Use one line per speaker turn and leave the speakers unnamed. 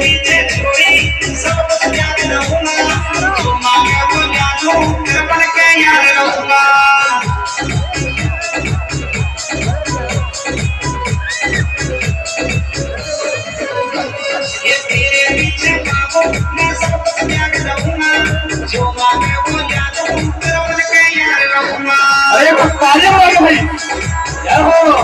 पीछे छोड़ी सब कुछ याद रहूंगा जो मांगे वो जानू फिर बन के याद रहूंगा ये तेरे पीछे बाबू मैं सब कुछ याद रहूंगा जो मांगे वो जानू फिर बन के याद रहूंगा।
अरे तालियां बजा के भाई, जय हो।